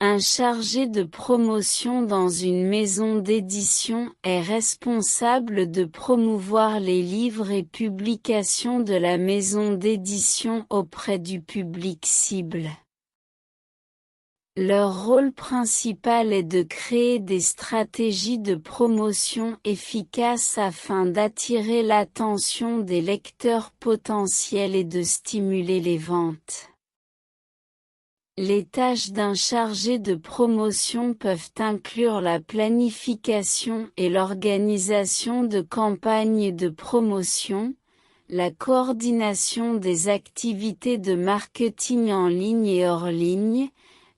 Un chargé de promotion dans une maison d'édition est responsable de promouvoir les livres et publications de la maison d'édition auprès du public cible. Leur rôle principal est de créer des stratégies de promotion efficaces afin d'attirer l'attention des lecteurs potentiels et de stimuler les ventes. Les tâches d'un chargé de promotion peuvent inclure la planification et l'organisation de campagnes de promotion, la coordination des activités de marketing en ligne et hors ligne,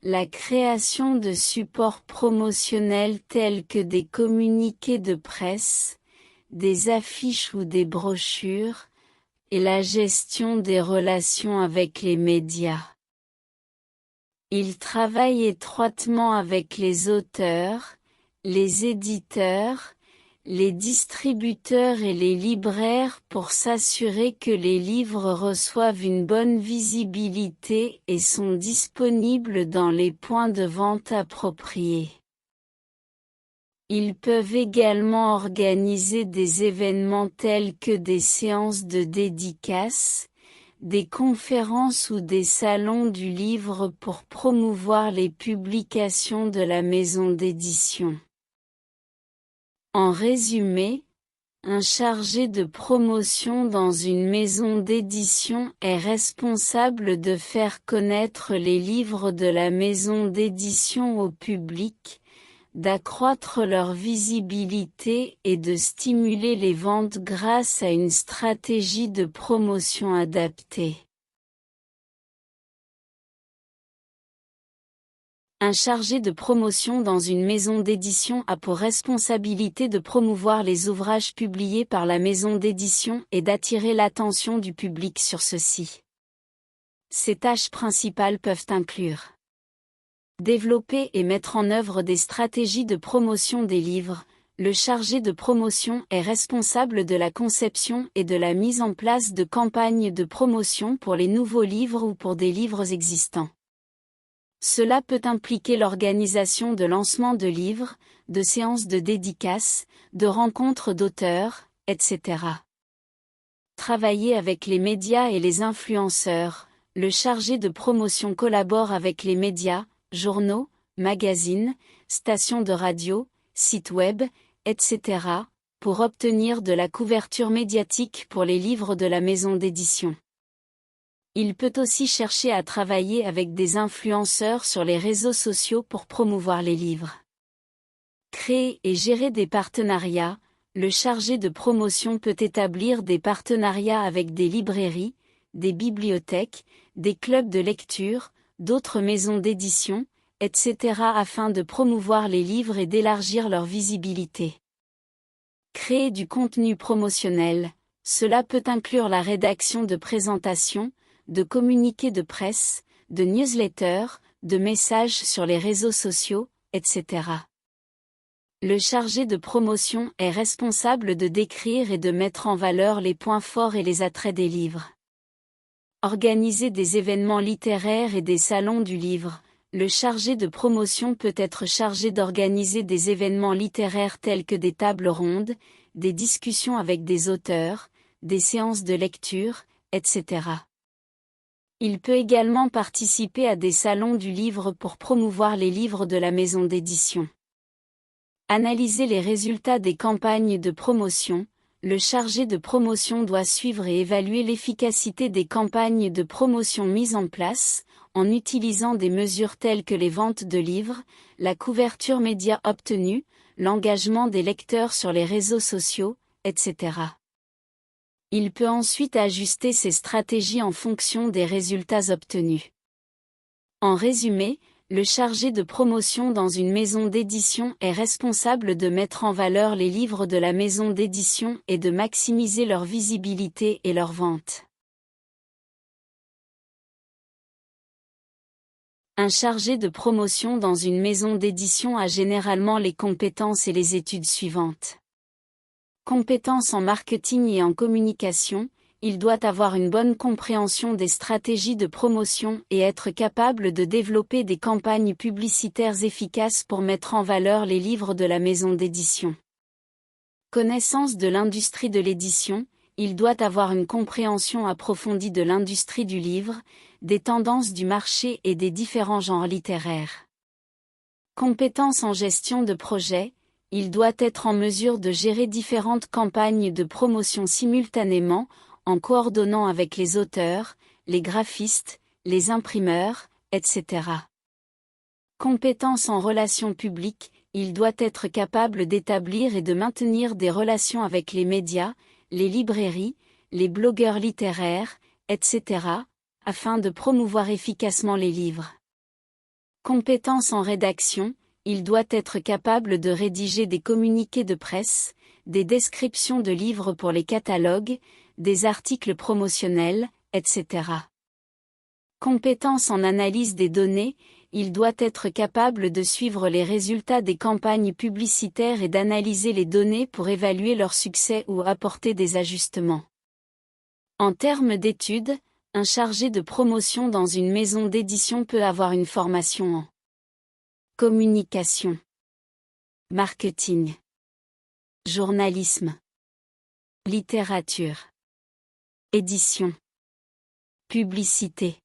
la création de supports promotionnels tels que des communiqués de presse, des affiches ou des brochures, et la gestion des relations avec les médias. Il travaille étroitement avec les auteurs, les éditeurs, les distributeurs et les libraires pour s'assurer que les livres reçoivent une bonne visibilité et sont disponibles dans les points de vente appropriés. Ils peuvent également organiser des événements tels que des séances de dédicaces, des conférences ou des salons du livre pour promouvoir les publications de la maison d'édition. En résumé, un chargé de promotion dans une maison d'édition est responsable de faire connaître les livres de la maison d'édition au public, d'accroître leur visibilité et de stimuler les ventes grâce à une stratégie de promotion adaptée. Un chargé de promotion dans une maison d'édition a pour responsabilité de promouvoir les ouvrages publiés par la maison d'édition et d'attirer l'attention du public sur ceux-ci. Ses tâches principales peuvent inclure développer et mettre en œuvre des stratégies de promotion des livres. Le chargé de promotion est responsable de la conception et de la mise en place de campagnes de promotion pour les nouveaux livres ou pour des livres existants. Cela peut impliquer l'organisation de lancements de livres, de séances de dédicaces, de rencontres d'auteurs, etc. Travailler avec les médias et les influenceurs. Le chargé de promotion collabore avec les médias, journaux, magazines, stations de radio, sites web, etc., pour obtenir de la couverture médiatique pour les livres de la maison d'édition. Il peut aussi chercher à travailler avec des influenceurs sur les réseaux sociaux pour promouvoir les livres. Créer et gérer des partenariats. Le chargé de promotion peut établir des partenariats avec des librairies, des bibliothèques, des clubs de lecture, d'autres maisons d'édition, etc. afin de promouvoir les livres et d'élargir leur visibilité. Créer du contenu promotionnel. Cela peut inclure la rédaction de présentations, de communiqués de presse, de newsletters, de messages sur les réseaux sociaux, etc. Le chargé de promotion est responsable de décrire et de mettre en valeur les points forts et les attraits des livres. Organiser des événements littéraires et des salons du livre. Le chargé de promotion peut être chargé d'organiser des événements littéraires tels que des tables rondes, des discussions avec des auteurs, des séances de lecture, etc. Il peut également participer à des salons du livre pour promouvoir les livres de la maison d'édition. Analyser les résultats des campagnes de promotion. Le chargé de promotion doit suivre et évaluer l'efficacité des campagnes de promotion mises en place, en utilisant des mesures telles que les ventes de livres, la couverture média obtenue, l'engagement des lecteurs sur les réseaux sociaux, etc. Il peut ensuite ajuster ses stratégies en fonction des résultats obtenus. En résumé, le chargé de promotion dans une maison d'édition est responsable de mettre en valeur les livres de la maison d'édition et de maximiser leur visibilité et leur vente. Un chargé de promotion dans une maison d'édition a généralement les compétences et les études suivantes. Compétences en marketing et en communication, il doit avoir une bonne compréhension des stratégies de promotion et être capable de développer des campagnes publicitaires efficaces pour mettre en valeur les livres de la maison d'édition. Connaissance de l'industrie de l'édition, il doit avoir une compréhension approfondie de l'industrie du livre, des tendances du marché et des différents genres littéraires. Compétences en gestion de projet, il doit être en mesure de gérer différentes campagnes de promotion simultanément, en coordonnant avec les auteurs, les graphistes, les imprimeurs, etc. Compétences en relations publiques, il doit être capable d'établir et de maintenir des relations avec les médias, les librairies, les blogueurs littéraires, etc., afin de promouvoir efficacement les livres. Compétences en rédaction, il doit être capable de rédiger des communiqués de presse, des descriptions de livres pour les catalogues, des articles promotionnels, etc. Compétences en analyse des données, il doit être capable de suivre les résultats des campagnes publicitaires et d'analyser les données pour évaluer leur succès ou apporter des ajustements. En termes d'études, un chargé de promotion dans une maison d'édition peut avoir une formation en communication, marketing, journalisme, littérature, édition, publicité.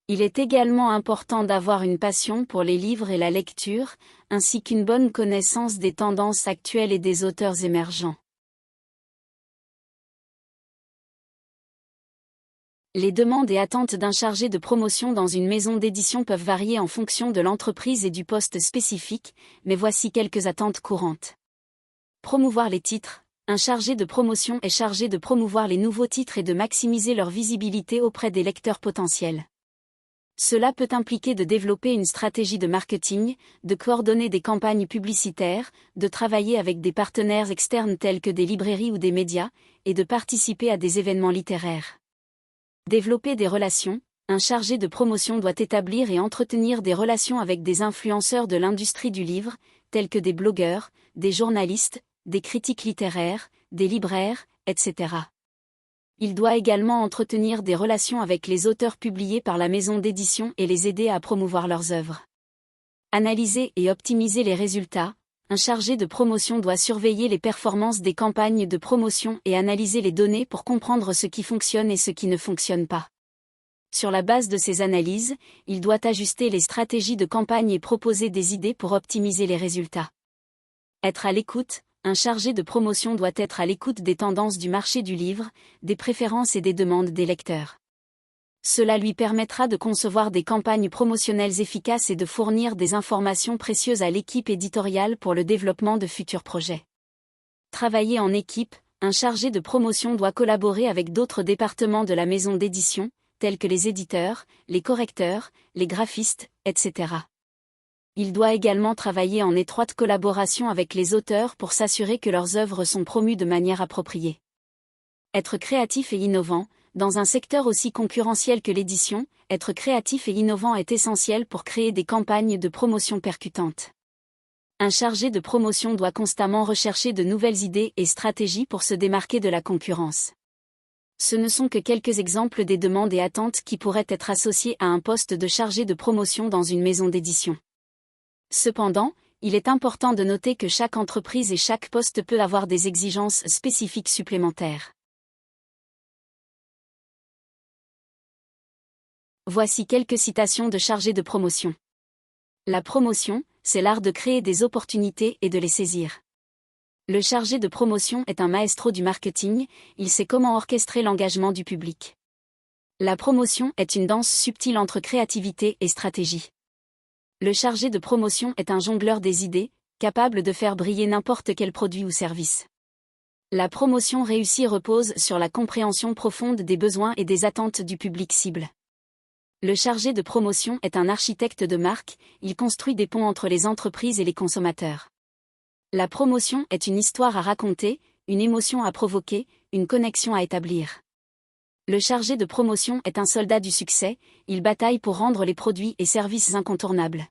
Il est également important d'avoir une passion pour les livres et la lecture, ainsi qu'une bonne connaissance des tendances actuelles et des auteurs émergents. Les demandes et attentes d'un chargé de promotion dans une maison d'édition peuvent varier en fonction de l'entreprise et du poste spécifique, mais voici quelques attentes courantes. Promouvoir les titres. Un chargé de promotion est chargé de promouvoir les nouveaux titres et de maximiser leur visibilité auprès des lecteurs potentiels. Cela peut impliquer de développer une stratégie de marketing, de coordonner des campagnes publicitaires, de travailler avec des partenaires externes tels que des librairies ou des médias, et de participer à des événements littéraires. Développer des relations. Un chargé de promotion doit établir et entretenir des relations avec des influenceurs de l'industrie du livre, tels que des blogueurs, des journalistes, des critiques littéraires, des libraires, etc. Il doit également entretenir des relations avec les auteurs publiés par la maison d'édition et les aider à promouvoir leurs œuvres. Analyser et optimiser les résultats. Un chargé de promotion doit surveiller les performances des campagnes de promotion et analyser les données pour comprendre ce qui fonctionne et ce qui ne fonctionne pas. Sur la base de ces analyses, il doit ajuster les stratégies de campagne et proposer des idées pour optimiser les résultats. Être à l'écoute. Un chargé de promotion doit être à l'écoute des tendances du marché du livre, des préférences et des demandes des lecteurs. Cela lui permettra de concevoir des campagnes promotionnelles efficaces et de fournir des informations précieuses à l'équipe éditoriale pour le développement de futurs projets. Travailler en équipe. Un chargé de promotion doit collaborer avec d'autres départements de la maison d'édition, tels que les éditeurs, les correcteurs, les graphistes, etc. Il doit également travailler en étroite collaboration avec les auteurs pour s'assurer que leurs œuvres sont promues de manière appropriée. Être créatif et innovant. Dans un secteur aussi concurrentiel que l'édition, être créatif et innovant est essentiel pour créer des campagnes de promotion percutantes. Un chargé de promotion doit constamment rechercher de nouvelles idées et stratégies pour se démarquer de la concurrence. Ce ne sont que quelques exemples des demandes et attentes qui pourraient être associées à un poste de chargé de promotion dans une maison d'édition. Cependant, il est important de noter que chaque entreprise et chaque poste peut avoir des exigences spécifiques supplémentaires. Voici quelques citations de chargés de promotion. La promotion, c'est l'art de créer des opportunités et de les saisir. Le chargé de promotion est un maestro du marketing, il sait comment orchestrer l'engagement du public. La promotion est une danse subtile entre créativité et stratégie. Le chargé de promotion est un jongleur des idées, capable de faire briller n'importe quel produit ou service. La promotion réussie repose sur la compréhension profonde des besoins et des attentes du public cible. Le chargé de promotion est un architecte de marque, il construit des ponts entre les entreprises et les consommateurs. La promotion est une histoire à raconter, une émotion à provoquer, une connexion à établir. Le chargé de promotion est un soldat du succès, il bataille pour rendre les produits et services incontournables.